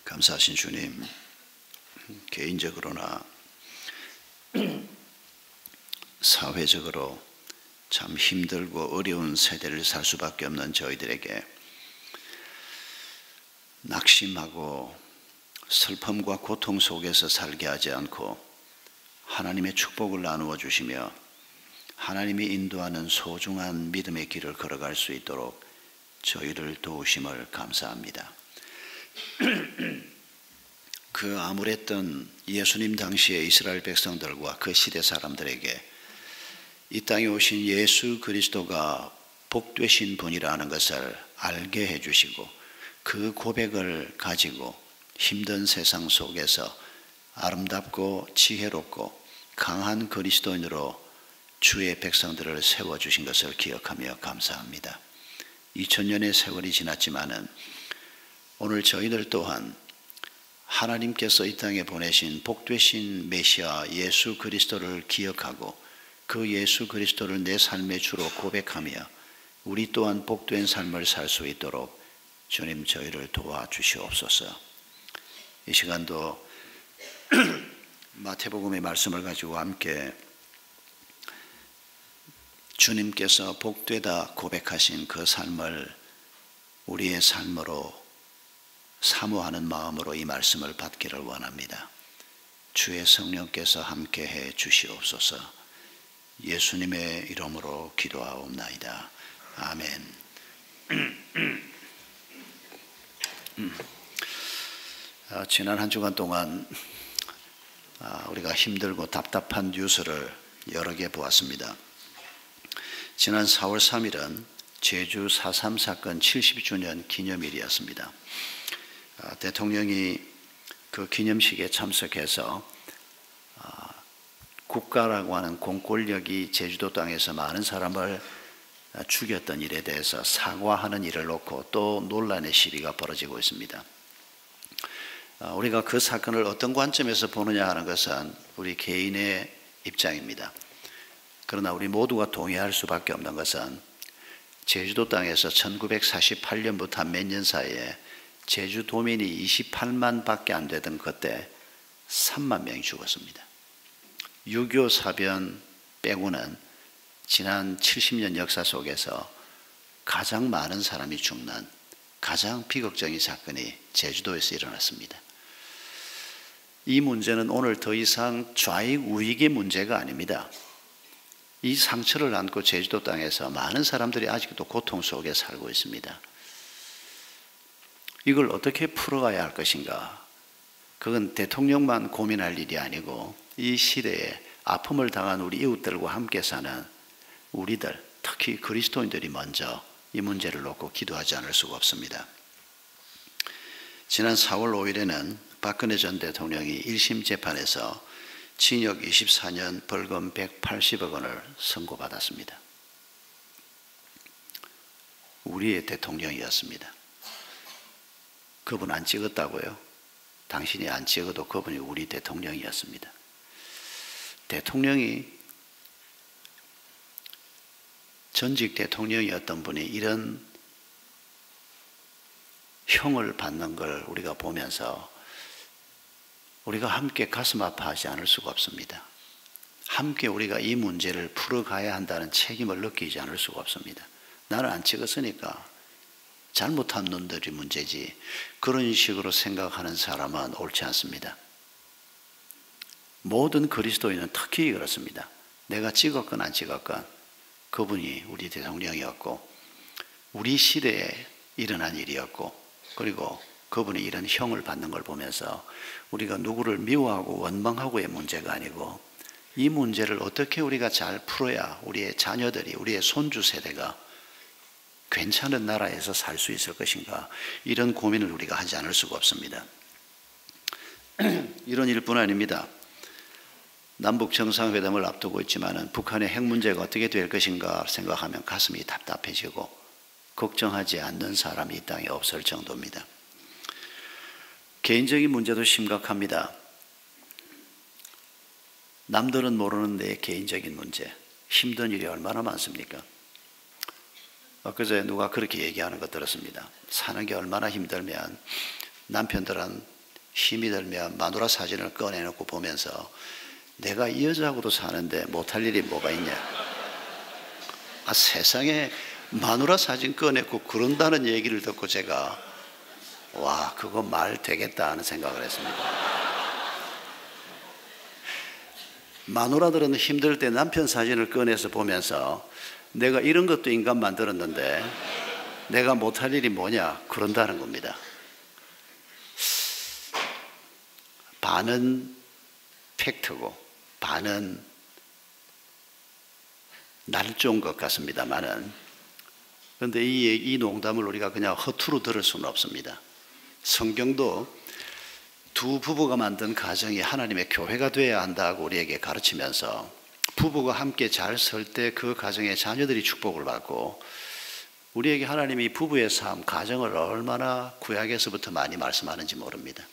감사하신 주님, 개인적으로나 사회적으로 참 힘들고 어려운 세대를 살 수밖에 없는 저희들에게 낙심하고 슬픔과 고통 속에서 살게 하지 않고 하나님의 축복을 나누어 주시며 하나님이 인도하는 소중한 믿음의 길을 걸어갈 수 있도록 저희를 도우심을 감사합니다. 그 암울했던 예수님 당시의 이스라엘 백성들과 그 시대 사람들에게 이 땅에 오신 예수 그리스도가 복되신 분이라는 것을 알게 해주시고 그 고백을 가지고 힘든 세상 속에서 아름답고 지혜롭고 강한 그리스도인으로 주의 백성들을 세워주신 것을 기억하며 감사합니다. 2000년의 세월이 지났지만은 오늘 저희들 또한 하나님께서 이 땅에 보내신 복되신 메시아 예수 그리스도를 기억하고 그 예수 그리스도를 내 삶의 주로 고백하며 우리 또한 복된 삶을 살 수 있도록 주님 저희를 도와주시옵소서. 이 시간도 마태복음의 말씀을 가지고 함께 주님께서 복되다 고백하신 그 삶을 우리의 삶으로 사모하는 마음으로 이 말씀을 받기를 원합니다. 주의 성령께서 함께해 주시옵소서. 예수님의 이름으로 기도하옵나이다. 아멘. 지난 한 주간 동안 우리가 힘들고 답답한 뉴스를 여러 개 보았습니다. 지난 4월 3일은 제주 4.3 사건 70주년 기념일이었습니다. 대통령이 그 기념식에 참석해서 국가라고 하는 공권력이 제주도 땅에서 많은 사람을 죽였던 일에 대해서 사과하는 일을 놓고 또 논란의 시비가 벌어지고 있습니다. 우리가 그 사건을 어떤 관점에서 보느냐 하는 것은 우리 개인의 입장입니다. 그러나 우리 모두가 동의할 수밖에 없는 것은 제주도 땅에서 1948년부터 몇 년 사이에 제주도민이 28만 밖에 안 되던 그때 3만 명이 죽었습니다. 6.25 사변 빼고는 지난 70년 역사 속에서 가장 많은 사람이 죽는 가장 비극적인 사건이 제주도에서 일어났습니다. 이 문제는 오늘 더 이상 좌익 우익의 문제가 아닙니다. 이 상처를 안고 제주도 땅에서 많은 사람들이 아직도 고통 속에 살고 있습니다. 이걸 어떻게 풀어가야 할 것인가? 그건 대통령만 고민할 일이 아니고 이 시대에 아픔을 당한 우리 이웃들과 함께 사는 우리들, 특히 그리스도인들이 먼저 이 문제를 놓고 기도하지 않을 수가 없습니다. 지난 4월 5일에는 박근혜 전 대통령이 1심 재판에서 징역 24년 벌금 180억 원을 선고받았습니다. 우리의 대통령이었습니다. 그분 안 찍었다고요? 당신이 안 찍어도 그분이 우리 대통령이었습니다. 대통령이 전직 대통령이었던 분이 이런 형을 받는 걸 우리가 보면서 우리가 함께 가슴 아파하지 않을 수가 없습니다. 함께 우리가 이 문제를 풀어가야 한다는 책임을 느끼지 않을 수가 없습니다. 나는 안 찍었으니까 잘못한 놈들이 문제지 그런 식으로 생각하는 사람은 옳지 않습니다. 모든 그리스도인은 특히 그렇습니다. 내가 찍었건 안 찍었건 그분이 우리 대통령이었고 우리 시대에 일어난 일이었고 그리고 그분이 이런 형을 받는 걸 보면서 우리가 누구를 미워하고 원망하고의 문제가 아니고 이 문제를 어떻게 우리가 잘 풀어야 우리의 자녀들이 우리의 손주 세대가 괜찮은 나라에서 살 수 있을 것인가 이런 고민을 우리가 하지 않을 수가 없습니다. 이런 일뿐 아닙니다. 남북 정상회담을 앞두고 있지만 북한의 핵 문제가 어떻게 될 것인가 생각하면 가슴이 답답해지고 걱정하지 않는 사람이 이 땅에 없을 정도입니다. 개인적인 문제도 심각합니다. 남들은 모르는 내 개인적인 문제, 힘든 일이 얼마나 많습니까? 엊그제 누가 그렇게 얘기하는 거 들었습니다. 사는 게 얼마나 힘들면 남편들은 힘이 들면 마누라 사진을 꺼내놓고 보면서 내가 이 여자하고도 사는데 못할 일이 뭐가 있냐. 세상에 마누라 사진 꺼내고 그런다는 얘기를 듣고 제가 와, 그거 말 되겠다 하는 생각을 했습니다. 마누라들은 힘들 때 남편 사진을 꺼내서 보면서 내가 이런 것도 인간 만들었는데 내가 못할 일이 뭐냐 그런다는 겁니다. 반은 팩트고 반은 날조인 것 같습니다만은, 그런데 이 농담을 우리가 그냥 허투루 들을 수는 없습니다. 성경도 두 부부가 만든 가정이 하나님의 교회가 되어야 한다고 우리에게 가르치면서 부부가 함께 잘 설 때 그 가정의 자녀들이 축복을 받고, 우리에게 하나님이 부부의 삶, 가정을 얼마나 구약에서부터 많이 말씀하는지 모릅니다.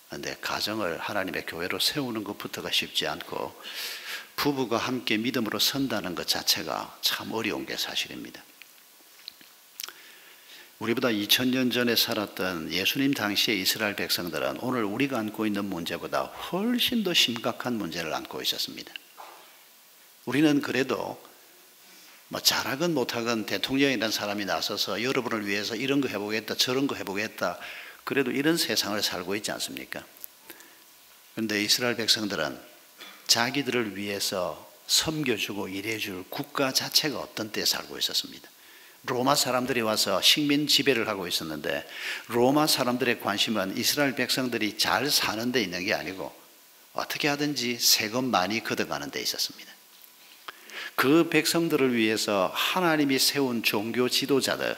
그런데 가정을 하나님의 교회로 세우는 것부터가 쉽지 않고 부부가 함께 믿음으로 선다는 것 자체가 참 어려운 게 사실입니다. 우리보다 2000년 전에 살았던 예수님 당시의 이스라엘 백성들은 오늘 우리가 안고 있는 문제보다 훨씬 더 심각한 문제를 안고 있었습니다. 우리는 그래도 잘하건 못하건 대통령이라는 사람이 나서서 여러분을 위해서 이런 거 해보겠다 저런 거 해보겠다, 그래도 이런 세상을 살고 있지 않습니까? 그런데 이스라엘 백성들은 자기들을 위해서 섬겨주고 일해줄 국가 자체가 없던 때에 살고 있었습니다. 로마 사람들이 와서 식민 지배를 하고 있었는데 로마 사람들의 관심은 이스라엘 백성들이 잘 사는 데 있는 게 아니고 어떻게 하든지 세금 많이 걷어가는 데 있었습니다. 그 백성들을 위해서 하나님이 세운 종교 지도자들,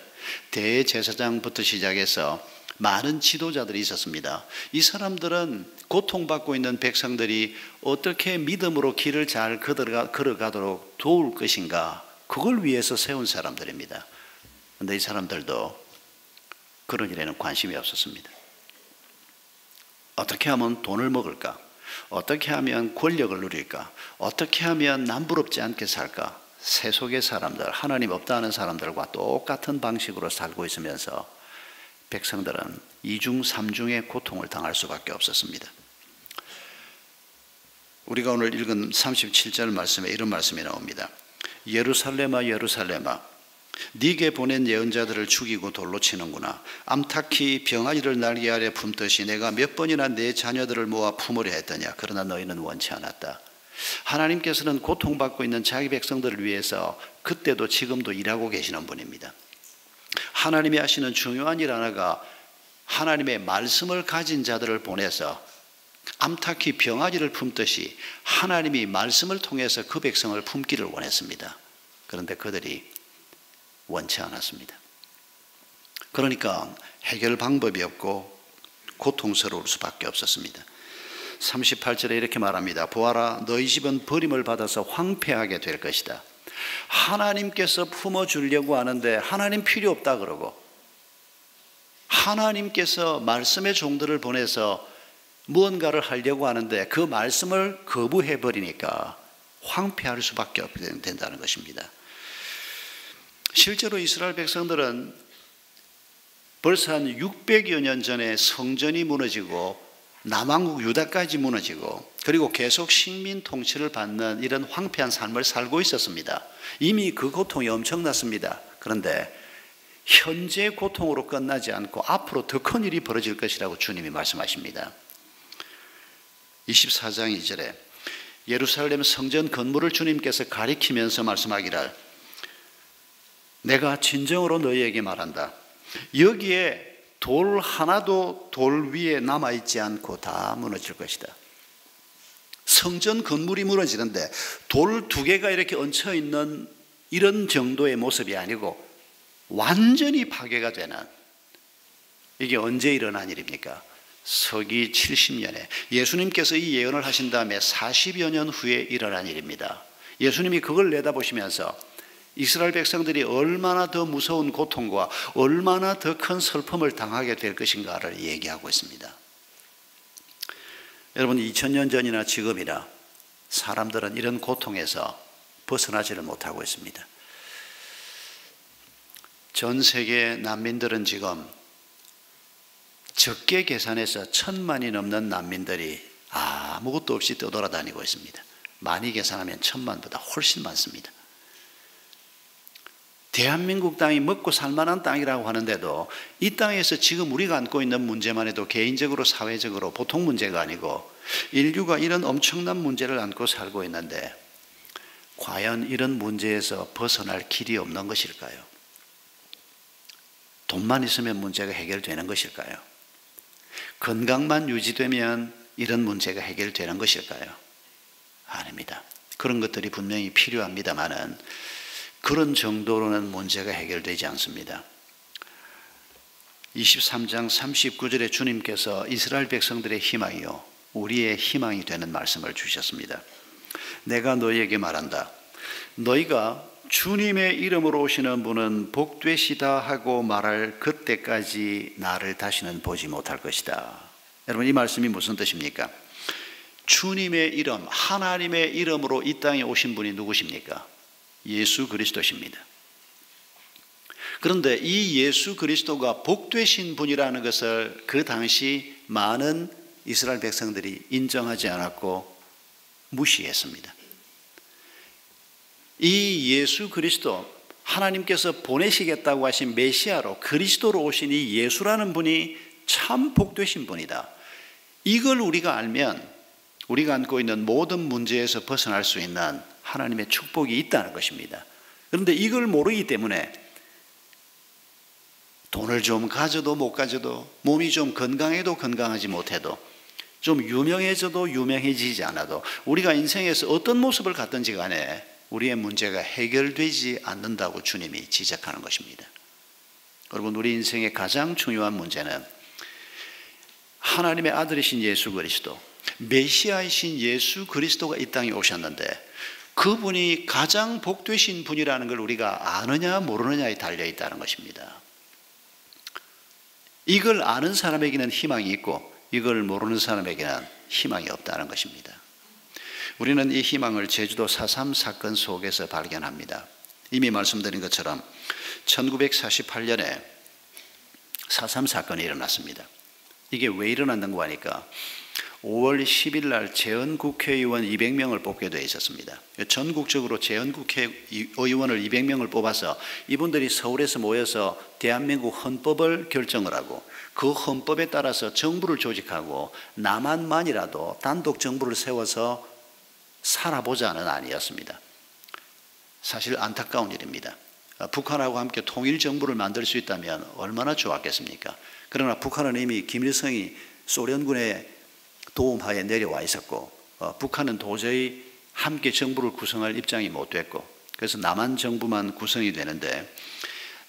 대제사장부터 시작해서 많은 지도자들이 있었습니다. 이 사람들은 고통받고 있는 백성들이 어떻게 믿음으로 길을 잘 걸어가도록 도울 것인가, 그걸 위해서 세운 사람들입니다. 그런데 이 사람들도 그런 일에는 관심이 없었습니다. 어떻게 하면 돈을 먹을까? 어떻게 하면 권력을 누릴까? 어떻게 하면 남부럽지 않게 살까? 세속의 사람들, 하나님 없다는 사람들과 똑같은 방식으로 살고 있으면서 백성들은 이중 삼중의 고통을 당할 수밖에 없었습니다. 우리가 오늘 읽은 37절 말씀에 이런 말씀이 나옵니다. 예루살렘아 예루살렘아, 네게 보낸 예언자들을 죽이고 돌로 치는구나. 암탉히 병아리를 날개 아래 품듯이 내가 몇 번이나 내 자녀들을 모아 품으려 했더냐. 그러나 너희는 원치 않았다. 하나님께서는 고통받고 있는 자기 백성들을 위해서 그때도 지금도 일하고 계시는 분입니다. 하나님이 하시는 중요한 일 하나가 하나님의 말씀을 가진 자들을 보내서 암탉히 병아리를 품듯이 하나님이 말씀을 통해서 그 백성을 품기를 원했습니다. 그런데 그들이 원치 않았습니다. 그러니까 해결 방법이 없고 고통스러울 수밖에 없었습니다. 38절에 이렇게 말합니다. 보아라, 너희 집은 버림을 받아서 황폐하게 될 것이다. 하나님께서 품어주려고 하는데 하나님 필요 없다 그러고, 하나님께서 말씀의 종들을 보내서 무언가를 하려고 하는데 그 말씀을 거부해버리니까 황폐할 수밖에 없게 된다는 것입니다. 실제로 이스라엘 백성들은 벌써 한 600여 년 전에 성전이 무너지고 남왕국 유다까지 무너지고 그리고 계속 식민 통치를 받는 이런 황폐한 삶을 살고 있었습니다. 이미 그 고통이 엄청났습니다. 그런데 현재 고통으로 끝나지 않고 앞으로 더 큰 일이 벌어질 것이라고 주님이 말씀하십니다. 24장 2절에 예루살렘 성전 건물을 주님께서 가리키면서 말씀하기를, 내가 진정으로 너희에게 말한다. 여기에 돌 하나도 돌 위에 남아있지 않고 다 무너질 것이다. 성전 건물이 무너지는데 돌 2개가 이렇게 얹혀있는 이런 정도의 모습이 아니고 완전히 파괴가 되는, 이게 언제 일어난 일입니까? 서기 70년에 예수님께서 이 예언을 하신 다음에 40여 년 후에 일어난 일입니다. 예수님이 그걸 내다보시면서 이스라엘 백성들이 얼마나 더 무서운 고통과 얼마나 더 큰 슬픔을 당하게 될 것인가를 얘기하고 있습니다. 여러분, 2000년 전이나 지금이나 사람들은 이런 고통에서 벗어나지를 못하고 있습니다. 전 세계 난민들은 지금 적게 계산해서 1,000만이 넘는 난민들이 아무것도 없이 떠돌아다니고 있습니다. 많이 계산하면 1,000만보다 훨씬 많습니다. 대한민국 땅이 먹고 살만한 땅이라고 하는데도 이 땅에서 지금 우리가 안고 있는 문제만 해도 개인적으로 사회적으로 보통 문제가 아니고 인류가 이런 엄청난 문제를 안고 살고 있는데 과연 이런 문제에서 벗어날 길이 없는 것일까요? 돈만 있으면 문제가 해결되는 것일까요? 건강만 유지되면 이런 문제가 해결되는 것일까요? 아닙니다. 그런 것들이 분명히 필요합니다만은 그런 정도로는 문제가 해결되지 않습니다. 23장 39절에 주님께서 이스라엘 백성들의 희망이요 우리의 희망이 되는 말씀을 주셨습니다. 내가 너희에게 말한다. 너희가 주님의 이름으로 오시는 분은 복되시다 하고 말할 그때까지 나를 다시는 보지 못할 것이다. 여러분, 이 말씀이 무슨 뜻입니까? 주님의 이름, 하나님의 이름으로 이 땅에 오신 분이 누구십니까? 예수 그리스도십니다. 그런데 이 예수 그리스도가 복되신 분이라는 것을 그 당시 많은 이스라엘 백성들이 인정하지 않았고 무시했습니다. 이 예수 그리스도, 하나님께서 보내시겠다고 하신 메시아로 그리스도로 오신 이 예수라는 분이 참 복되신 분이다. 이걸 우리가 알면 우리가 안고 있는 모든 문제에서 벗어날 수 있는 하나님의 축복이 있다는 것입니다. 그런데 이걸 모르기 때문에 돈을 좀 가져도 못 가져도, 몸이 좀 건강해도 건강하지 못해도, 좀 유명해져도 유명해지지 않아도, 우리가 인생에서 어떤 모습을 갖든지 간에 우리의 문제가 해결되지 않는다고 주님이 지적하는 것입니다. 여러분, 우리 인생의 가장 중요한 문제는 하나님의 아들이신 예수 그리스도, 메시아이신 예수 그리스도가 이 땅에 오셨는데 그분이 가장 복되신 분이라는 걸 우리가 아느냐 모르느냐에 달려있다는 것입니다. 이걸 아는 사람에게는 희망이 있고 이걸 모르는 사람에게는 희망이 없다는 것입니다. 우리는 이 희망을 제주도 4.3 사건 속에서 발견합니다. 이미 말씀드린 것처럼 1948년에 4.3 사건이 일어났습니다. 이게 왜 일어났는가 하니까 5월 10일 날 재헌국회의원 200명을 뽑게 되어 있었습니다. 전국적으로 재헌국회의원을 200명을 뽑아서 이분들이 서울에서 모여서 대한민국 헌법을 결정을 하고 그 헌법에 따라서 정부를 조직하고 남한만이라도 단독 정부를 세워서 살아보자는 안이었습니다. 사실 안타까운 일입니다. 북한하고 함께 통일정부를 만들 수 있다면 얼마나 좋았겠습니까? 그러나 북한은 이미 김일성이 소련군의 도움하에 내려와 있었고 북한은 도저히 함께 정부를 구성할 입장이 못 됐고 그래서 남한 정부만 구성이 되는데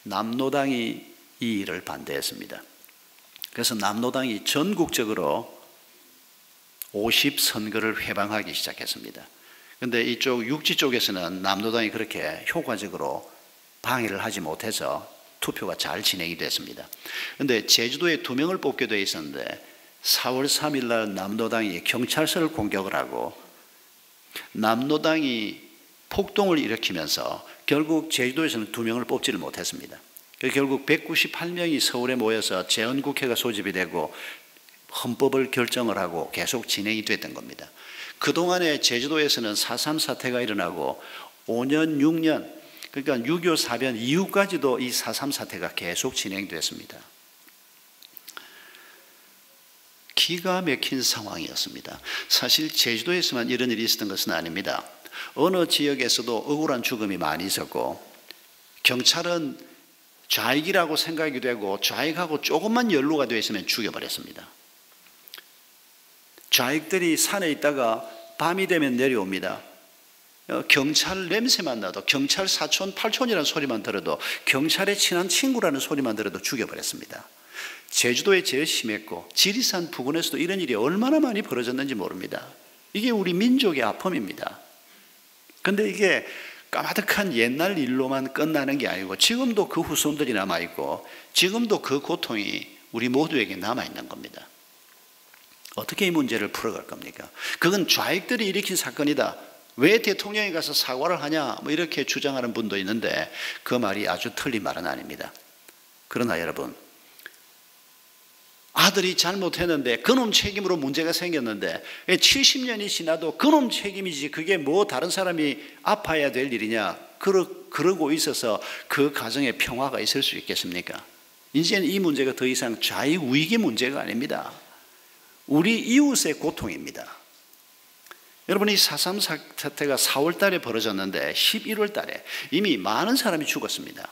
남노당이 이 일을 반대했습니다. 그래서 남노당이 전국적으로 50선거를 회방하기 시작했습니다. 그런데 이쪽 육지 쪽에서는 남노당이 그렇게 효과적으로 방해를 하지 못해서 투표가 잘 진행이 됐습니다. 그런데 제주도에 2명을 뽑게 되어 있었는데 4월 3일 날 남노당이 경찰서를 공격을 하고 남노당이 폭동을 일으키면서 결국 제주도에서는 2명을 뽑지를 못했습니다. 결국 198명이 서울에 모여서 재헌국회가 소집이 되고 헌법을 결정을 하고 계속 진행이 됐던 겁니다. 그동안에 제주도에서는 4.3 사태가 일어나고 5년, 6년, 그러니까 6.25 사변 이후까지도 이 4.3 사태가 계속 진행됐습니다. 기가 막힌 상황이었습니다. 사실 제주도에서만 이런 일이 있었던 것은 아닙니다. 어느 지역에서도 억울한 죽음이 많이 있었고 경찰은 좌익이라고 생각이 되고 좌익하고 조금만 연루가 되어 있으면 죽여버렸습니다. 좌익들이 산에 있다가 밤이 되면 내려옵니다. 경찰 냄새만 나도, 경찰 사촌, 팔촌이라는 소리만 들어도, 경찰의 친한 친구라는 소리만 들어도 죽여버렸습니다. 제주도에 제일 심했고 지리산 부근에서도 이런 일이 얼마나 많이 벌어졌는지 모릅니다. 이게 우리 민족의 아픔입니다. 그런데 이게 까마득한 옛날 일로만 끝나는 게 아니고 지금도 그 후손들이 남아있고 지금도 그 고통이 우리 모두에게 남아있는 겁니다. 어떻게 이 문제를 풀어갈 겁니까? 그건 좌익들이 일으킨 사건이다. 왜 대통령이 가서 사과를 하냐? 뭐 이렇게 주장하는 분도 있는데 그 말이 아주 틀린 말은 아닙니다. 그러나 여러분, 아들이 잘못했는데 그놈 책임으로 문제가 생겼는데 70년이 지나도 그놈 책임이지 그게 뭐 다른 사람이 아파야 될 일이냐, 그러고 있어서 그 가정에 평화가 있을 수 있겠습니까? 이제는 이 문제가 더 이상 좌익우익의 문제가 아닙니다. 우리 이웃의 고통입니다. 여러분, 이 4.3 사태가 4월 달에 벌어졌는데 11월 달에 이미 많은 사람이 죽었습니다.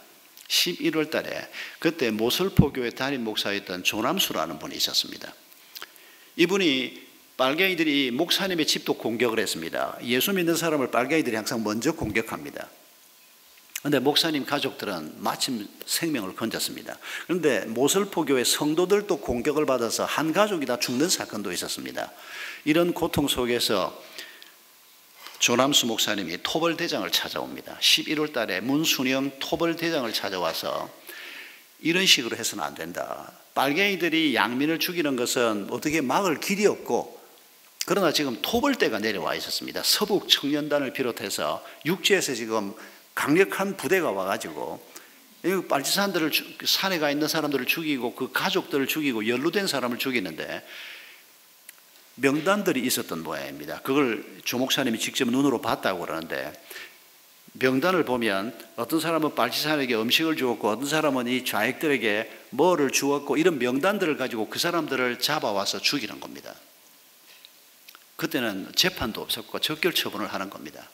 11월 달에 그때 모슬포교회 담임 목사였던 조남수라는 분이 있었습니다. 이분이 빨갱이들이 목사님의 집도 공격을 했습니다. 예수 믿는 사람을 빨갱이들이 항상 먼저 공격합니다. 그런데 목사님 가족들은 마침 생명을 건졌습니다. 그런데 모슬포교회 성도들도 공격을 받아서 한 가족이 다 죽는 사건도 있었습니다. 이런 고통 속에서 조남수 목사님이 토벌대장을 찾아옵니다. 11월 달에 문순영 토벌대장을 찾아와서 이런 식으로 해서는 안 된다. 빨갱이들이 양민을 죽이는 것은 어떻게 막을 길이 없고, 그러나 지금 토벌대가 내려와 있었습니다. 서북 청년단을 비롯해서 육지에서 지금 강력한 부대가 와가지고 빨치산들을, 산에 가 있는 사람들을 죽이고 그 가족들을 죽이고 연루된 사람을 죽이는데 명단들이 있었던 모양입니다. 그걸 조 목사님이 직접 눈으로 봤다고 그러는데, 명단을 보면 어떤 사람은 빨치산에게 음식을 주었고 어떤 사람은 이 좌익들에게 뭐를 주었고, 이런 명단들을 가지고 그 사람들을 잡아와서 죽이는 겁니다. 그때는 재판도 없었고 적결 처분을 하는 겁니다.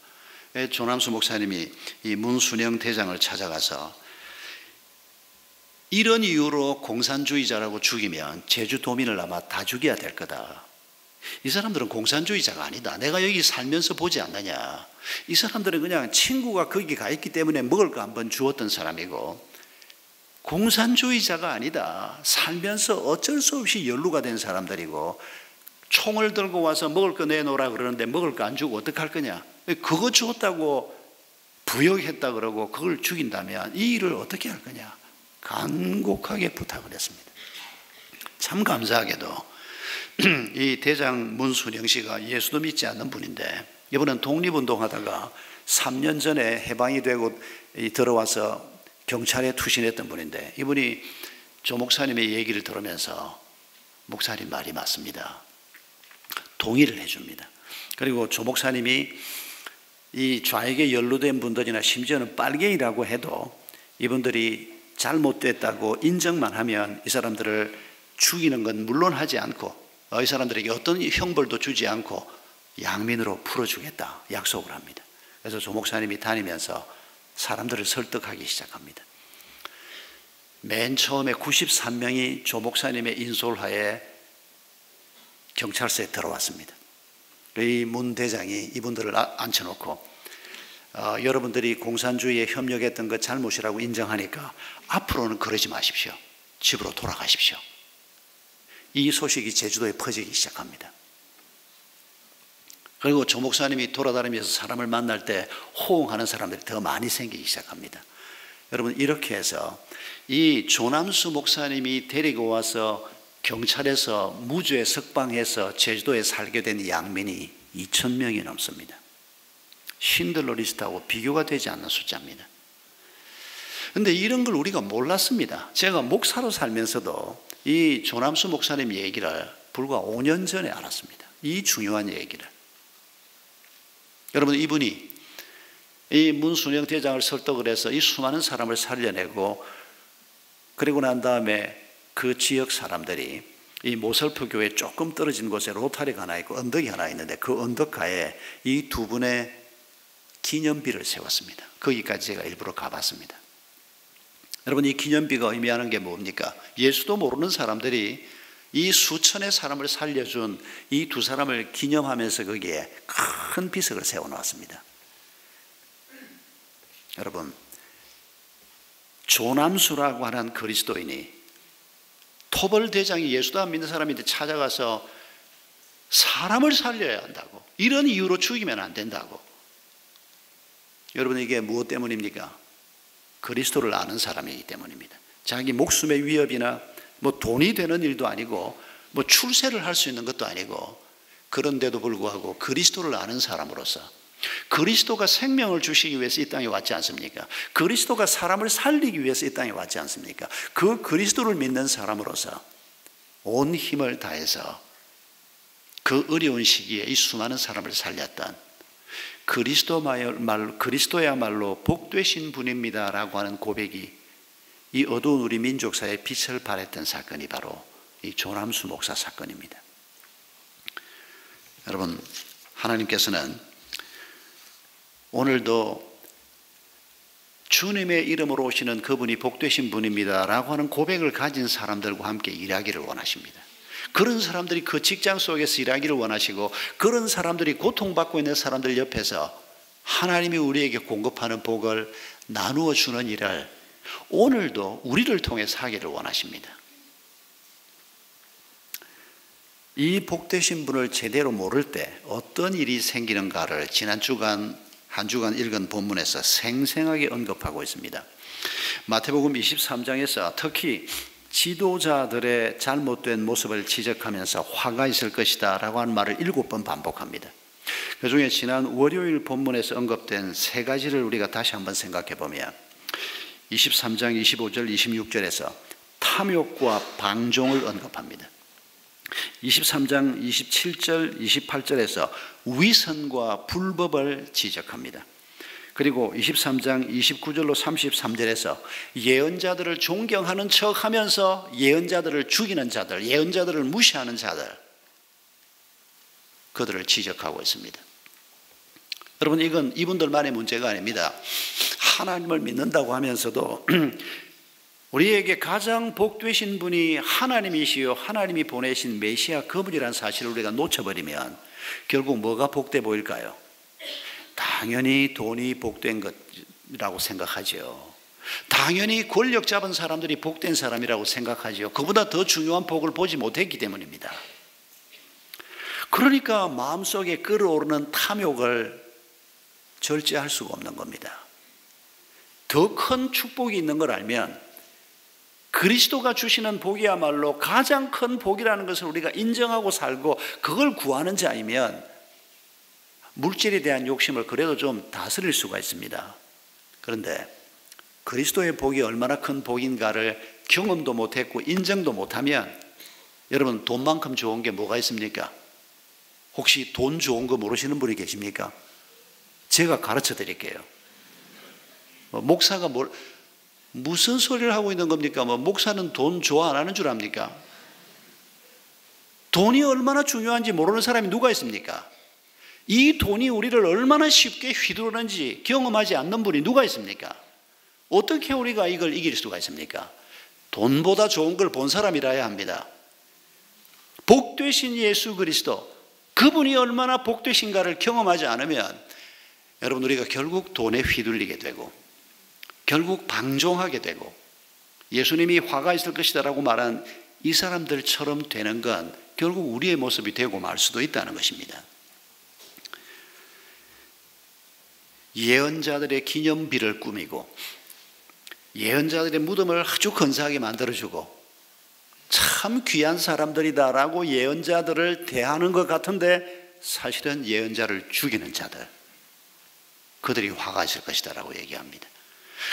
조남수 목사님이 이 문순영 대장을 찾아가서 이런 이유로 공산주의자라고 죽이면 제주도민을 아마 다 죽여야 될 거다. 이 사람들은 공산주의자가 아니다. 내가 여기 살면서 보지 않느냐. 이 사람들은 그냥 친구가 거기 가 있기 때문에 먹을 거 한번 주었던 사람이고 공산주의자가 아니다. 살면서 어쩔 수 없이 연루가 된 사람들이고 총을 들고 와서 먹을 거 내놓으라 그러는데 먹을 거 안 주고 어떡할 거냐. 그거 주었다고 부역했다 그러고 그걸 죽인다면 이 일을 어떻게 할 거냐. 간곡하게 부탁을 했습니다. 참 감사하게도 이 대장 문순영 씨가 예수도 믿지 않는 분인데 이번엔 독립운동하다가 3년 전에 해방이 되고 들어와서 경찰에 투신했던 분인데, 이분이 조 목사님의 얘기를 들으면서 목사님 말이 맞습니다. 동의를 해줍니다. 그리고 조 목사님이 이 좌익에 연루된 분들이나 심지어는 빨갱이라고 해도 이분들이 잘못됐다고 인정만 하면 이 사람들을 죽이는 건 물론 하지 않고 이 사람들에게 어떤 형벌도 주지 않고 양민으로 풀어주겠다 약속을 합니다. 그래서 조 목사님이 다니면서 사람들을 설득하기 시작합니다. 맨 처음에 93명이 조 목사님의 인솔하에 경찰서에 들어왔습니다. 이 문 대장이 이분들을 앉혀놓고 여러분들이 공산주의에 협력했던 것 잘못이라고 인정하니까 앞으로는 그러지 마십시오. 집으로 돌아가십시오. 이 소식이 제주도에 퍼지기 시작합니다. 그리고 조 목사님이 돌아다니면서 사람을 만날 때 호응하는 사람들이 더 많이 생기기 시작합니다. 여러분, 이렇게 해서 이 조남수 목사님이 데리고 와서 경찰에서 무죄 석방해서 제주도에 살게 된 양민이 2,000명이 넘습니다. 신들러 리스트하고 비교가 되지 않는 숫자입니다. 그런데 이런 걸 우리가 몰랐습니다. 제가 목사로 살면서도 이 조남수 목사님 얘기를 불과 5년 전에 알았습니다. 이 중요한 얘기를. 여러분, 이분이 이 문순영 대장을 설득을 해서 이 수많은 사람을 살려내고, 그리고 난 다음에 그 지역 사람들이 이 모슬포 교회 조금 떨어진 곳에 로타리가 하나 있고 언덕이 하나 있는데 그 언덕가에 이 두 분의 기념비를 세웠습니다. 거기까지 제가 일부러 가봤습니다. 여러분, 이 기념비가 의미하는 게 뭡니까? 예수도 모르는 사람들이 이 수천의 사람을 살려준 이 두 사람을 기념하면서 거기에 큰 비석을 세워놓았습니다. 여러분, 조남수라고 하는 그리스도인이 토벌대장이 예수도 안 믿는 사람인데 찾아가서 사람을 살려야 한다고, 이런 이유로 죽이면 안 된다고. 여러분, 이게 무엇 때문입니까? 그리스도를 아는 사람이기 때문입니다. 자기 목숨의 위협이나 뭐 돈이 되는 일도 아니고 뭐 출세를 할 수 있는 것도 아니고, 그런데도 불구하고 그리스도를 아는 사람으로서, 그리스도가 생명을 주시기 위해서 이 땅에 왔지 않습니까? 그리스도가 사람을 살리기 위해서 이 땅에 왔지 않습니까? 그 그리스도를 믿는 사람으로서 온 힘을 다해서 그 어려운 시기에 이 수많은 사람을 살렸던 그리스도야말로 복되신 분입니다라고 하는 고백이 이 어두운 우리 민족사에 빛을 발했던 사건이 바로 이 조남수 목사 사건입니다. 여러분, 하나님께서는 오늘도 주님의 이름으로 오시는 그분이 복되신 분입니다라고 하는 고백을 가진 사람들과 함께 일하기를 원하십니다. 그런 사람들이 그 직장 속에서 일하기를 원하시고, 그런 사람들이 고통받고 있는 사람들 옆에서 하나님이 우리에게 공급하는 복을 나누어 주는 일을 오늘도 우리를 통해서 하기를 원하십니다. 이 복되신 분을 제대로 모를 때 어떤 일이 생기는가를 지난 주간 한 주간 읽은 본문에서 생생하게 언급하고 있습니다. 마태복음 23장에서 특히 지도자들의 잘못된 모습을 지적하면서 화가 있을 것이다 라고 하는 말을 7번 반복합니다. 그 중에 지난 월요일 본문에서 언급된 3가지를 우리가 다시 한번 생각해 보면 23장 25절 26절에서 탐욕과 방종을 언급합니다. 23장 27절 28절에서 위선과 불법을 지적합니다. 그리고 23장 29절로 33절에서 예언자들을 존경하는 척하면서 예언자들을 죽이는 자들, 예언자들을 무시하는 자들, 그들을 지적하고 있습니다. 여러분, 이건 이분들만의 문제가 아닙니다. 하나님을 믿는다고 하면서도 우리에게 가장 복되신 분이 하나님이시요 하나님이 보내신 메시아 그분이라는 사실을 우리가 놓쳐버리면 결국 뭐가 복돼 보일까요? 당연히 돈이 복된 것이라고 생각하죠. 당연히 권력 잡은 사람들이 복된 사람이라고 생각하죠. 그보다 더 중요한 복을 보지 못했기 때문입니다. 그러니까 마음속에 끓어오르는 탐욕을 절제할 수가 없는 겁니다. 더 큰 축복이 있는 걸 알면 그리스도가 주시는 복이야말로 가장 큰 복이라는 것을 우리가 인정하고 살고 그걸 구하는 자이면 물질에 대한 욕심을 그래도 좀 다스릴 수가 있습니다. 그런데 그리스도의 복이 얼마나 큰 복인가를 경험도 못했고 인정도 못하면 여러분, 돈만큼 좋은 게 뭐가 있습니까? 혹시 돈 좋은 거 모르시는 분이 계십니까? 제가 가르쳐 드릴게요. 목사가 무슨 소리를 하고 있는 겁니까? 목사는 돈 좋아 안 하는 줄 압니까? 돈이 얼마나 중요한지 모르는 사람이 누가 있습니까? 이 돈이 우리를 얼마나 쉽게 휘두르는지 경험하지 않는 분이 누가 있습니까? 어떻게 우리가 이걸 이길 수가 있습니까? 돈보다 좋은 걸 본 사람이라야 합니다. 복되신 예수 그리스도, 그분이 얼마나 복되신가를 경험하지 않으면 여러분, 우리가 결국 돈에 휘둘리게 되고 결국 방종하게 되고 예수님이 화가 있을 것이다 라고 말한 이 사람들처럼 되는 건 결국 우리의 모습이 되고 말 수도 있다는 것입니다. 예언자들의 기념비를 꾸미고 예언자들의 무덤을 아주 근사하게 만들어주고 참 귀한 사람들이다라고 예언자들을 대하는 것 같은데 사실은 예언자를 죽이는 자들, 그들이 화가 있을 것이다 라고 얘기합니다.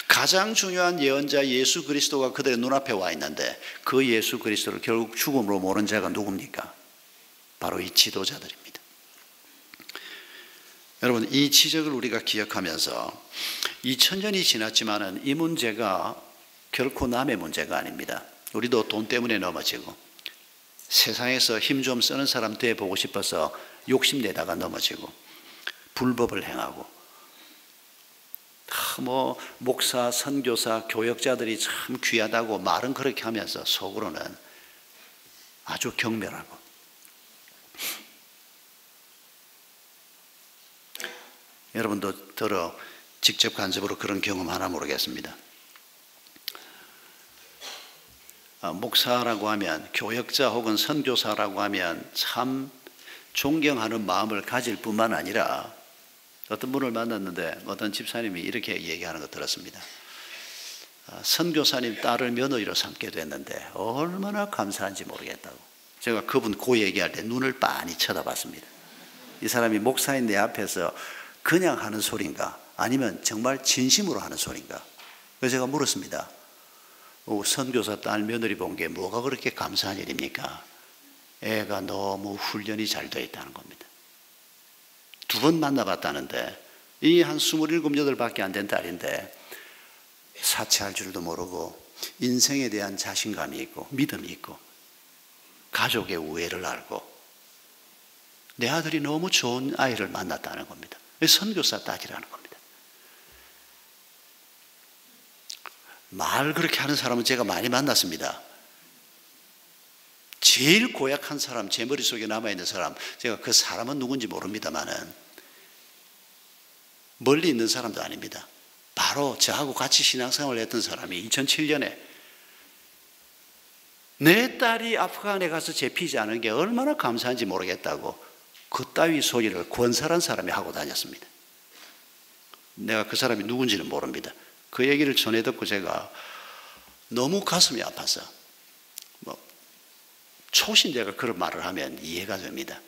가장 중요한 예언자 예수 그리스도가 그들의 눈앞에 와 있는데 그 예수 그리스도를 결국 죽음으로 모는 자가 누굽니까? 바로 이 지도자들입니다. 여러분, 이 지적을 우리가 기억하면서 2000년이 지났지만은 이 문제가 결코 남의 문제가 아닙니다. 우리도 돈 때문에 넘어지고 세상에서 힘 좀 쓰는 사람 돼 보고 싶어서 욕심내다가 넘어지고 불법을 행하고 목사, 선교사, 교역자들이 참 귀하다고 말은 그렇게 하면서 속으로는 아주 경멸하고 여러분도 들어 직접 간접으로 그런 경험 하나 모르겠습니다. 목사라고 하면, 교역자 혹은 선교사라고 하면 참 존경하는 마음을 가질 뿐만 아니라 어떤 분을 만났는데 어떤 집사님이 이렇게 얘기하는 거 들었습니다. 선교사님 딸을 며느리로 삼게 됐는데 얼마나 감사한지 모르겠다고. 제가 그분 그 얘기할 때 눈을 빤히 쳐다봤습니다. 이 사람이 목사인 내 앞에서 그냥 하는 소린가 아니면 정말 진심으로 하는 소린가. 그래서 제가 물었습니다. 선교사 딸 며느리 본 게 뭐가 그렇게 감사한 일입니까? 애가 너무 훈련이 잘 되어 있다는 겁니다. 2번 만나봤다는데 이 한 27, 8밖에 안 된 딸인데 사채할 줄도 모르고 인생에 대한 자신감이 있고 믿음이 있고 가족의 우애를 알고 내 아들이 너무 좋은 아이를 만났다는 겁니다. 선교사 딸이라는 겁니다. 말 그렇게 하는 사람은 제가 많이 만났습니다. 제일 고약한 사람, 제 머릿속에 남아있는 사람, 제가 그 사람은 누군지 모릅니다만은 멀리 있는 사람도 아닙니다. 바로 저하고 같이 신앙생활을 했던 사람이 2007년에 내 딸이 아프간에 가서 잡히지 않은 게 얼마나 감사한지 모르겠다고 그따위 소리를 권사란 사람이 하고 다녔습니다. 내가 그 사람이 누군지는 모릅니다. 그 얘기를 전해 듣고 제가 너무 가슴이 아파서 초신자가 그런 말을 하면 이해가 됩니다.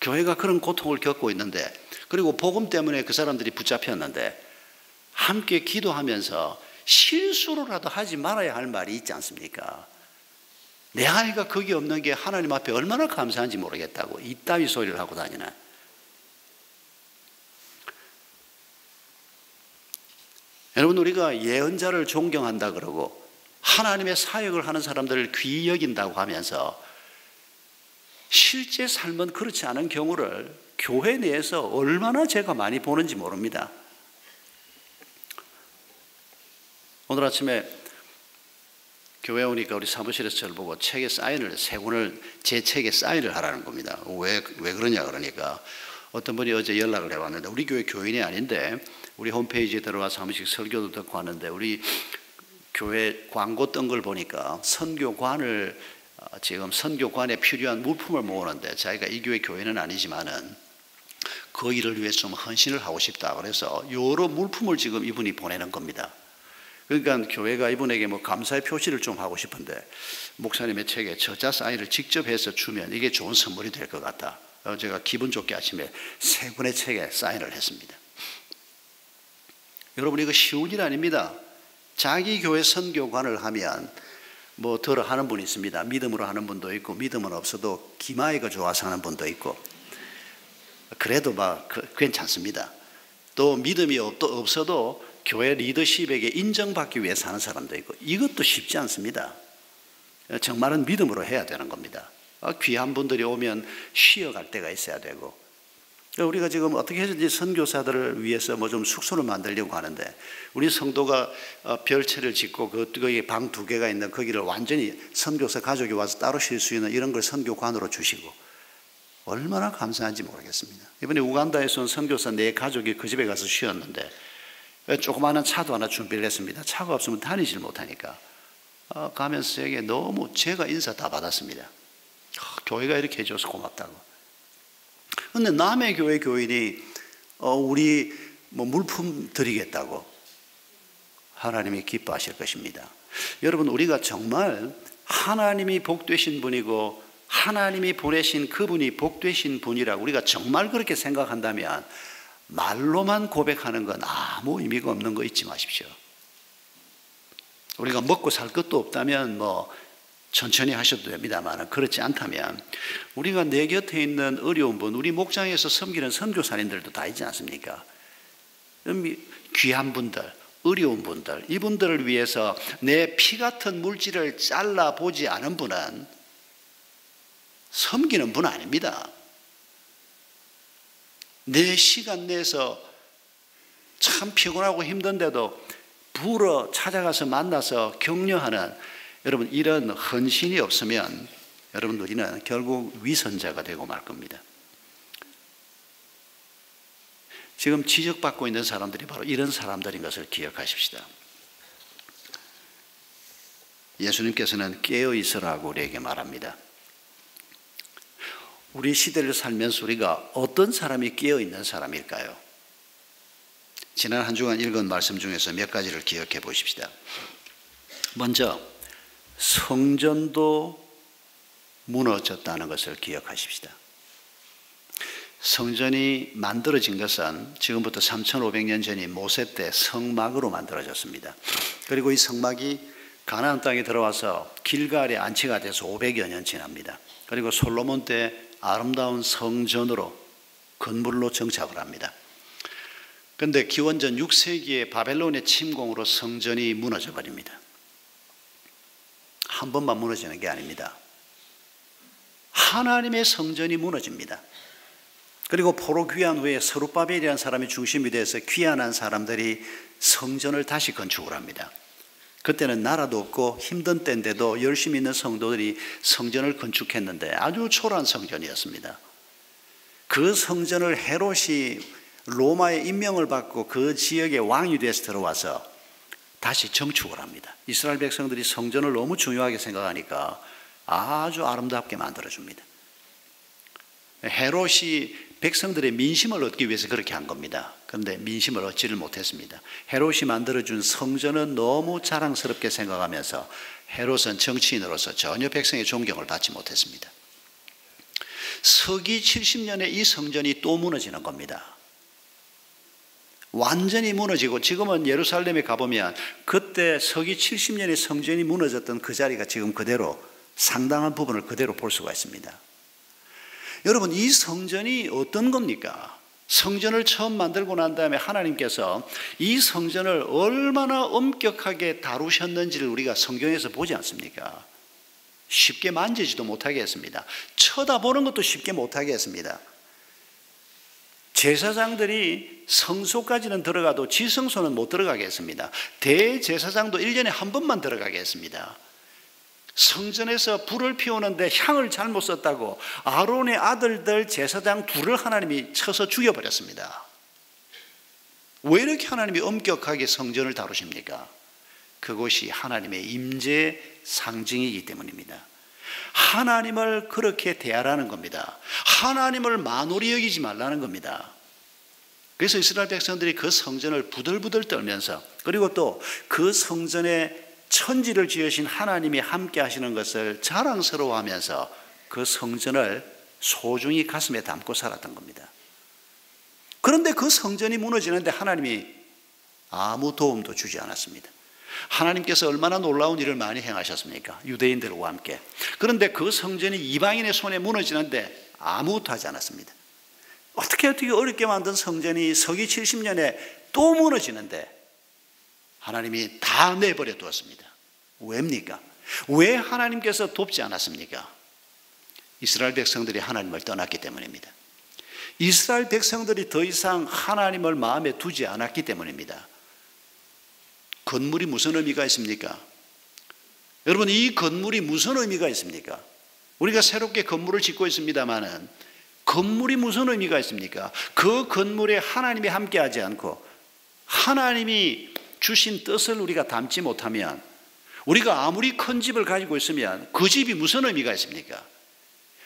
교회가 그런 고통을 겪고 있는데 그리고 복음 때문에 그 사람들이 붙잡혔는데 함께 기도하면서 실수로라도 하지 말아야 할 말이 있지 않습니까? 내 아이가 거기 없는 게 하나님 앞에 얼마나 감사한지 모르겠다고 이따위 소리를 하고 다니나. 여러분, 우리가 예언자를 존경한다 그러고 하나님의 사역을 하는 사람들을 귀히 여긴다고 하면서 실제 삶은 그렇지 않은 경우를 교회 내에서 얼마나 제가 많이 보는지 모릅니다. 오늘 아침에 교회 오니까 우리 사무실에서 저를 보고 책에 사인을 3권을 제 책에 사인을 하라는 겁니다. 왜 그러냐 그러니까 어떤 분이 어제 연락을 해왔는데 우리 교회 교인이 아닌데 우리 홈페이지에 들어와서 한 번씩 설교도 듣고 하는데 우리 교회 광고 뜬 걸 보니까 선교관을 지금 선교관에 필요한 물품을 모으는데 자기가 이 교회 교회는 아니지만은 그 일을 위해서 좀 헌신을 하고 싶다 그래서 여러 물품을 지금 이분이 보내는 겁니다. 그러니까 교회가 이분에게 감사의 표시를 좀 하고 싶은데 목사님의 책에 저자 사인을 직접 해서 주면 이게 좋은 선물이 될 것 같다. 제가 기분 좋게 아침에 3권의 책에 사인을 했습니다. 여러분, 이거 쉬운 일 아닙니다. 자기 교회 선교관을 하면 덜어 하는 분이 있습니다. 믿음으로 하는 분도 있고 믿음은 없어도 기마이가 좋아서 하는 분도 있고 그래도 괜찮습니다. 또 믿음이 없어도 교회 리더십에게 인정받기 위해서 하는 사람도 있고 이것도 쉽지 않습니다. 정말은 믿음으로 해야 되는 겁니다. 귀한 분들이 오면 쉬어갈 때가 있어야 되고 우리가 지금 어떻게 해서든지 선교사들을 위해서 좀 숙소를 만들려고 하는데 우리 성도가 별채를 짓고 거기에 방 2개가 있는 거기를 완전히 선교사 가족이 와서 따로 쉴 수 있는 이런 걸 선교관으로 주시고 얼마나 감사한지 모르겠습니다. 이번에 우간다에서 온 선교사 4가족이 그 집에 가서 쉬었는데 조그마한 차도 하나 준비를 했습니다. 차가 없으면 다니질 못하니까 가면서 저에게 너무 제가 인사 다 받았습니다. 교회가 이렇게 해줘서 고맙다고. 그런데 남의 교회 교인이 우리 물품 드리겠다고 하나님이 기뻐하실 것입니다. 여러분, 우리가 정말 하나님이 복되신 분이고 하나님이 보내신 그분이 복되신 분이라고 우리가 정말 그렇게 생각한다면 말로만 고백하는 건 아무 의미가 없는 거 잊지 마십시오. 우리가 먹고 살 것도 없다면 천천히 하셔도 됩니다만 그렇지 않다면 우리가 내 곁에 있는 어려운 분, 우리 목장에서 섬기는 선교사님들도 다 있지 않습니까? 귀한 분들, 어려운 분들, 이분들을 위해서 내 피 같은 물질을 잘라보지 않은 분은 섬기는 분 아닙니다. 내 시간 내서 참 피곤하고 힘든데도 부러 찾아가서 만나서 격려하는 여러분, 이런 헌신이 없으면 여러분 우리는 결국 위선자가 되고 말 겁니다. 지금 지적받고 있는 사람들이 바로 이런 사람들인 것을 기억하십시다. 예수님께서는 깨어 있으라고 우리에게 말합니다. 우리 시대를 살면서 우리가 어떤 사람이 깨어 있는 사람일까요? 지난 한 주간 읽은 말씀 중에서 몇 가지를 기억해 보십시다. 먼저 성전도 무너졌다는 것을 기억하십시다. 성전이 만들어진 것은 지금부터 3,500년 전인 모세 때 성막으로 만들어졌습니다. 그리고 이 성막이 가나안 땅에 들어와서 길갈에 안치가 돼서 500여 년 지납니다. 그리고 솔로몬 때 아름다운 성전으로 건물로 정착을 합니다. 그런데 기원전 6세기에 바벨론의 침공으로 성전이 무너져 버립니다. 한 번만 무너지는 게 아닙니다. 하나님의 성전이 무너집니다. 그리고 포로 귀환 후에 스룹바벨이라는 사람이 중심이 돼서 귀환한 사람들이 성전을 다시 건축을 합니다. 그때는 나라도 없고 힘든 때인데도 열심히 있는 성도들이 성전을 건축했는데 아주 초라한 성전이었습니다. 그 성전을 헤롯이 로마의 임명을 받고 그 지역의 왕이 돼서 들어와서 다시 정축을 합니다. 이스라엘 백성들이 성전을 너무 중요하게 생각하니까 아주 아름답게 만들어줍니다. 헤롯이 백성들의 민심을 얻기 위해서 그렇게 한 겁니다. 그런데 민심을 얻지를 못했습니다. 헤롯이 만들어준 성전은 너무 자랑스럽게 생각하면서 헤롯은 정치인으로서 전혀 백성의 존경을 받지 못했습니다. 서기 70년에 이 성전이 또 무너지는 겁니다. 완전히 무너지고 지금은 예루살렘에 가보면 그때 서기 70년에 성전이 무너졌던 그 자리가 지금 그대로 상당한 부분을 그대로 볼 수가 있습니다. 여러분, 이 성전이 어떤 겁니까? 성전을 처음 만들고 난 다음에 하나님께서 이 성전을 얼마나 엄격하게 다루셨는지를 우리가 성경에서 보지 않습니까? 쉽게 만지지도 못하게 했습니다. 쳐다보는 것도 쉽게 못하게 했습니다. 제사장들이 성소까지는 들어가도 지성소는 못 들어가게 했습니다. 대제사장도 1년에 한 번만 들어가게 했습니다. 성전에서 불을 피우는데 향을 잘못 썼다고 아론의 아들들 제사장 둘을 하나님이 쳐서 죽여버렸습니다. 왜 이렇게 하나님이 엄격하게 성전을 다루십니까? 그것이 하나님의 임재의 상징이기 때문입니다. 하나님을 그렇게 대하라는 겁니다. 하나님을 만홀히 여기지 말라는 겁니다. 그래서 이스라엘 백성들이 그 성전을 부들부들 떨면서, 그리고 또 그 성전에 천지를 지으신 하나님이 함께 하시는 것을 자랑스러워하면서 그 성전을 소중히 가슴에 담고 살았던 겁니다. 그런데 그 성전이 무너지는데 하나님이 아무 도움도 주지 않았습니다. 하나님께서 얼마나 놀라운 일을 많이 행하셨습니까? 유대인들과 함께. 그런데 그 성전이 이방인의 손에 무너지는데 아무것도 하지 않았습니다. 어떻게 어렵게 만든 성전이 서기 70년에 또 무너지는데 하나님이 다 내버려 두었습니다. 왜입니까? 왜 하나님께서 돕지 않았습니까? 이스라엘 백성들이 하나님을 떠났기 때문입니다. 이스라엘 백성들이 더 이상 하나님을 마음에 두지 않았기 때문입니다. 건물이 무슨 의미가 있습니까? 여러분, 이 건물이 무슨 의미가 있습니까? 우리가 새롭게 건물을 짓고 있습니다마는 건물이 무슨 의미가 있습니까? 그 건물에 하나님이 함께하지 않고 하나님이 주신 뜻을 우리가 담지 못하면, 우리가 아무리 큰 집을 가지고 있으면 그 집이 무슨 의미가 있습니까?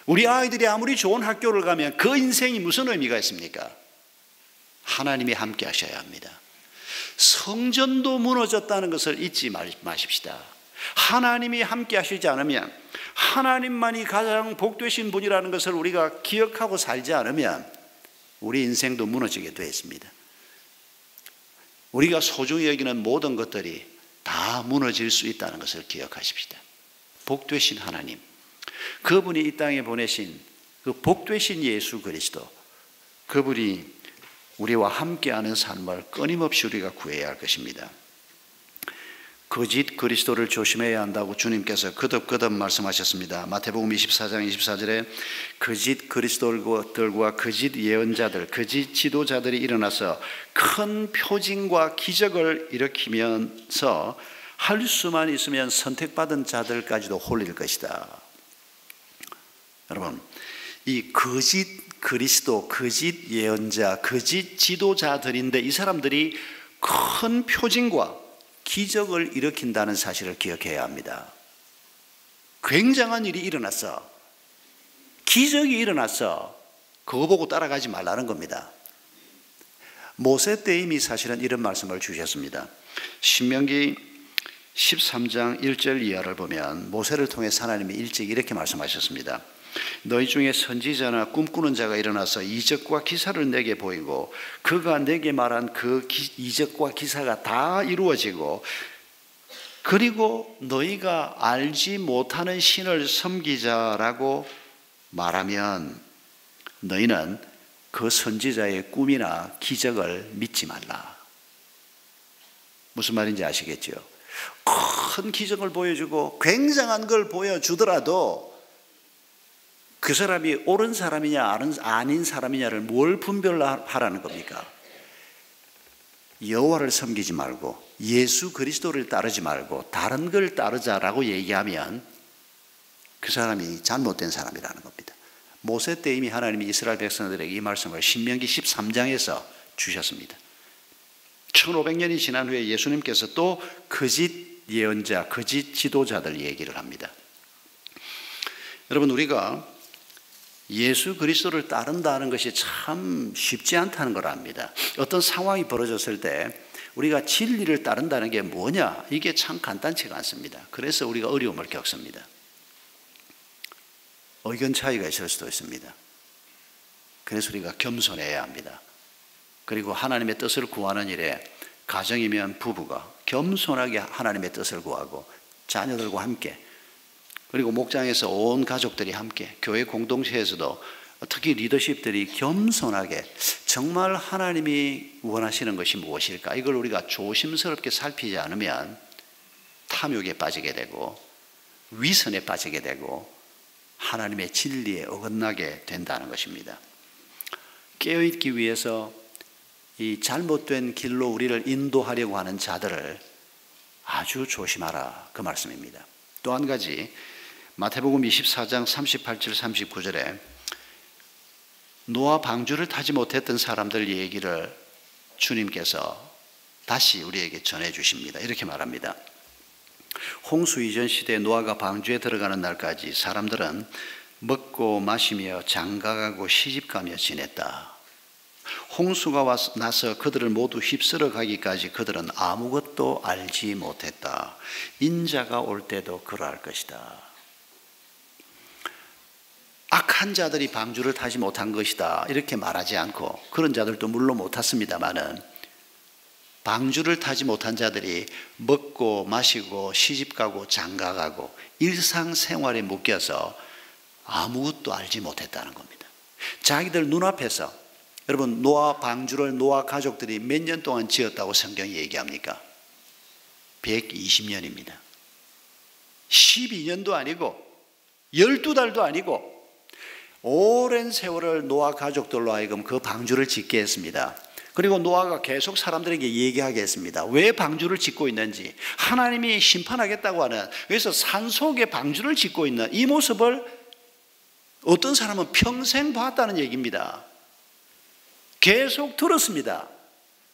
우리 아이들이 아무리 좋은 학교를 가면 그 인생이 무슨 의미가 있습니까? 하나님이 함께 하셔야 합니다. 성전도 무너졌다는 것을 잊지 마십시다. 하나님이 함께 하시지 않으면, 하나님만이 가장 복되신 분이라는 것을 우리가 기억하고 살지 않으면 우리 인생도 무너지게 되어 있습니다. 우리가 소중히 여기는 모든 것들이 다 무너질 수 있다는 것을 기억하십시다. 복되신 하나님, 그분이 이 땅에 보내신 그 복되신 예수 그리스도, 그분이 우리와 함께하는 삶을 끊임없이 우리가 구해야 할 것입니다. 거짓 그리스도를 조심해야 한다고 주님께서 거듭거듭 말씀하셨습니다. 마태복음 24장 24절에 거짓 그리스도들과 거짓 예언자들, 거짓 지도자들이 일어나서 큰 표징과 기적을 일으키면서 할 수만 있으면 선택받은 자들까지도 홀릴 것이다. 여러분, 이 거짓 그리스도, 거짓 예언자, 거짓 지도자들인데 이 사람들이 큰 표징과 기적을 일으킨다는 사실을 기억해야 합니다. 굉장한 일이 일어났어. 기적이 일어났어. 그거 보고 따라가지 말라는 겁니다. 모세 때 이미 사실은 이런 말씀을 주셨습니다. 신명기 13장 1절 이하를 보면 모세를 통해서 하나님이 일찍 이렇게 말씀하셨습니다. 너희 중에 선지자나 꿈꾸는 자가 일어나서 이적과 기사를 내게 보이고 그가 내게 말한 그 이적과 기사가 다 이루어지고 그리고 너희가 알지 못하는 신을 섬기자라고 말하면 너희는 그 선지자의 꿈이나 기적을 믿지 말라. 무슨 말인지 아시겠죠? 큰 기적을 보여주고 굉장한 걸 보여주더라도 그 사람이 옳은 사람이냐 아닌 사람이냐를 뭘 분별하라는 겁니까? 여호와를 섬기지 말고 예수 그리스도를 따르지 말고 다른 걸 따르자라고 얘기하면 그 사람이 잘못된 사람이라는 겁니다. 모세 때 이미 하나님이 이스라엘 백성들에게 이 말씀을 신명기 13장에서 주셨습니다. 1500년이 지난 후에 예수님께서 또 거짓 예언자, 거짓 지도자들 얘기를 합니다. 여러분, 우리가 예수 그리스도를 따른다는 것이 참 쉽지 않다는 걸 압니다. 어떤 상황이 벌어졌을 때 우리가 진리를 따른다는 게 뭐냐? 이게 참 간단치가 않습니다. 그래서 우리가 어려움을 겪습니다. 의견 차이가 있을 수도 있습니다. 그래서 우리가 겸손해야 합니다. 그리고 하나님의 뜻을 구하는 일에 가정이면 부부가 겸손하게 하나님의 뜻을 구하고 자녀들과 함께, 그리고 목장에서 온 가족들이 함께, 교회 공동체에서도 특히 리더십들이 겸손하게 정말 하나님이 원하시는 것이 무엇일까? 이걸 우리가 조심스럽게 살피지 않으면 탐욕에 빠지게 되고 위선에 빠지게 되고 하나님의 진리에 어긋나게 된다는 것입니다. 깨어있기 위해서 이 잘못된 길로 우리를 인도하려고 하는 자들을 아주 조심하라, 그 말씀입니다. 또 한 가지, 마태복음 24장 38절 39절에 노아 방주를 타지 못했던 사람들 얘기를 주님께서 다시 우리에게 전해 주십니다. 이렇게 말합니다. 홍수 이전 시대에 노아가 방주에 들어가는 날까지 사람들은 먹고 마시며 장가가고 시집가며 지냈다. 홍수가 나서 그들을 모두 휩쓸어 가기까지 그들은 아무것도 알지 못했다. 인자가 올 때도 그러할 것이다. 악한 자들이 방주를 타지 못한 것이다 이렇게 말하지 않고, 그런 자들도 물론 못 탔습니다마는 방주를 타지 못한 자들이 먹고 마시고 시집가고 장가가고 일상생활에 묶여서 아무것도 알지 못했다는 겁니다. 자기들 눈앞에서, 여러분, 노아 방주를 노아 가족들이 몇 년 동안 지었다고 성경이 얘기합니까? 120년입니다. 12년도 아니고 12달도 아니고 오랜 세월을 노아 가족들로 하여금 그 방주를 짓게 했습니다. 그리고 노아가 계속 사람들에게 얘기하게 했습니다. 왜 방주를 짓고 있는지, 하나님이 심판하겠다고 하는, 그래서 산속에 방주를 짓고 있는 이 모습을 어떤 사람은 평생 봤다는 얘기입니다. 계속 들었습니다.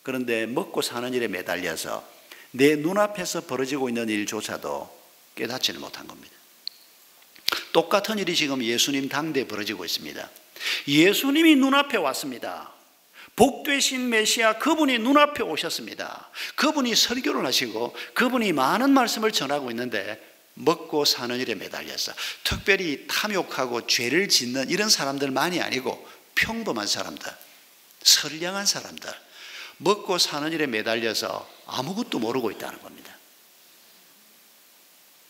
그런데 먹고 사는 일에 매달려서 내 눈앞에서 벌어지고 있는 일조차도 깨닫지를 못한 겁니다. 똑같은 일이 지금 예수님 당대에 벌어지고 있습니다. 예수님이 눈앞에 왔습니다. 복되신 메시아, 그분이 눈앞에 오셨습니다. 그분이 설교를 하시고 그분이 많은 말씀을 전하고 있는데 먹고 사는 일에 매달려서, 특별히 탐욕하고 죄를 짓는 이런 사람들만이 아니고 평범한 사람들, 선량한 사람들, 먹고 사는 일에 매달려서 아무것도 모르고 있다는 겁니다.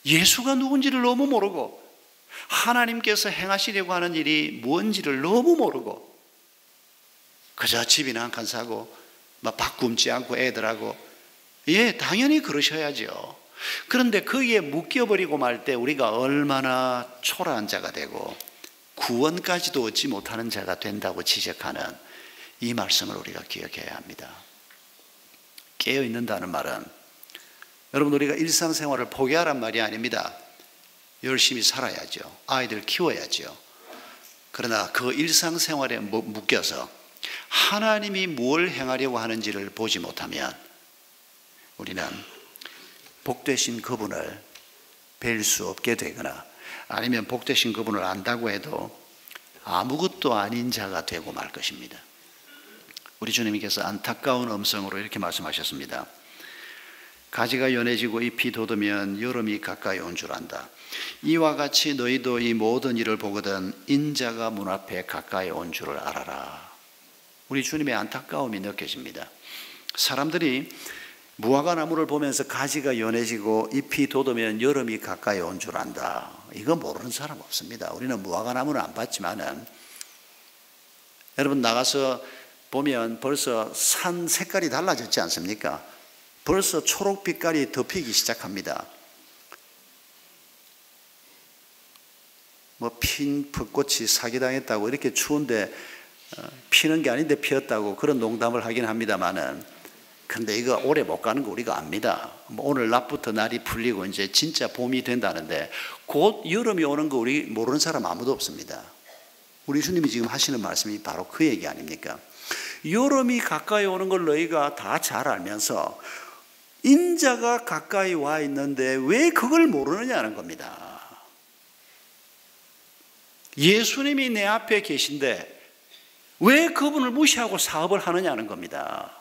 예수가 누군지를 너무 모르고 하나님께서 행하시려고 하는 일이 뭔지를 너무 모르고 그저 집이나 한 칸 사고 막 밥 굶지 않고 애들하고, 예, 당연히 그러셔야죠. 그런데 거기에 묶여버리고 말 때 우리가 얼마나 초라한 자가 되고 구원까지도 얻지 못하는 자가 된다고 지적하는 이 말씀을 우리가 기억해야 합니다. 깨어있는다는 말은, 여러분, 우리가 일상생활을 포기하란 말이 아닙니다. 열심히 살아야죠. 아이들 키워야죠. 그러나 그 일상생활에 묶여서 하나님이 뭘 행하려고 하는지를 보지 못하면 우리는 복되신 그분을 뵐 수 없게 되거나, 아니면 복되신 그분을 안다고 해도 아무것도 아닌 자가 되고 말 것입니다. 우리 주님께서 안타까운 음성으로 이렇게 말씀하셨습니다. 가지가 연해지고 잎이 돋으면 여름이 가까이 온 줄 안다. 이와 같이 너희도 이 모든 일을 보거든 인자가 문 앞에 가까이 온 줄을 알아라. 우리 주님의 안타까움이 느껴집니다. 사람들이 무화과 나무를 보면서 가지가 연해지고 잎이 돋으면 여름이 가까이 온 줄 안다. 이거 모르는 사람 없습니다. 우리는 무화과 나무는 안 봤지만은 여러분 나가서 보면 벌써 산 색깔이 달라졌지 않습니까? 벌써 초록빛깔이 덮이기 시작합니다. 뭐 핀 벚꽃이 사기당했다고 이렇게 추운데 피는 게 아닌데 피었다고 그런 농담을 하긴 합니다만은, 근데 이거 오래 못 가는 거 우리가 압니다. 오늘 낮부터 날이 풀리고 이제 진짜 봄이 된다는데 곧 여름이 오는 거 우리 모르는 사람 아무도 없습니다. 우리 주님이 지금 하시는 말씀이 바로 그 얘기 아닙니까? 여름이 가까이 오는 걸 너희가 다 잘 알면서 인자가 가까이 와 있는데 왜 그걸 모르느냐는 겁니다. 예수님이 내 앞에 계신데 왜 그분을 무시하고 사업을 하느냐는 겁니다.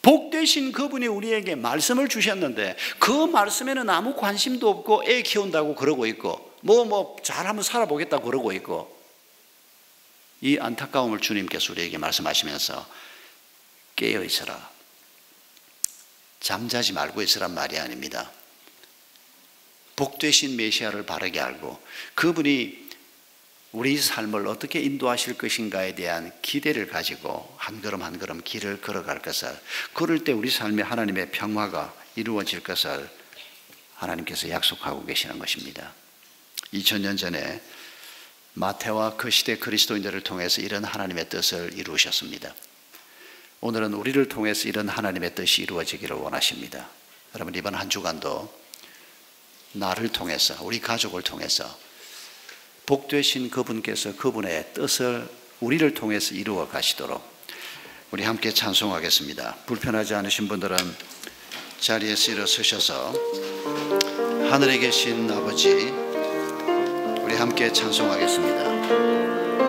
복되신 그분이 우리에게 말씀을 주셨는데 그 말씀에는 아무 관심도 없고 애 키운다고 그러고 있고 뭐 잘하면 살아보겠다고 그러고 있고, 이 안타까움을 주님께서 우리에게 말씀하시면서 깨어 있어라, 잠자지 말고 있으란 말이 아닙니다. 복되신 메시아를 바르게 알고 그분이 우리 삶을 어떻게 인도하실 것인가에 대한 기대를 가지고 한 걸음 한 걸음 길을 걸어갈 것을, 그럴 때 우리 삶에 하나님의 평화가 이루어질 것을 하나님께서 약속하고 계시는 것입니다. 2000년 전에 마태와 그 시대 그리스도인들을 통해서 이런 하나님의 뜻을 이루셨습니다. 오늘은 우리를 통해서 이런 하나님의 뜻이 이루어지기를 원하십니다. 여러분 이번 한 주간도 나를 통해서, 우리 가족을 통해서 복되신 그분께서 그분의 뜻을 우리를 통해서 이루어 가시도록 우리 함께 찬송하겠습니다. 불편하지 않으신 분들은 자리에서 일어서셔서 하늘에 계신 아버지, 우리 함께 찬송하겠습니다.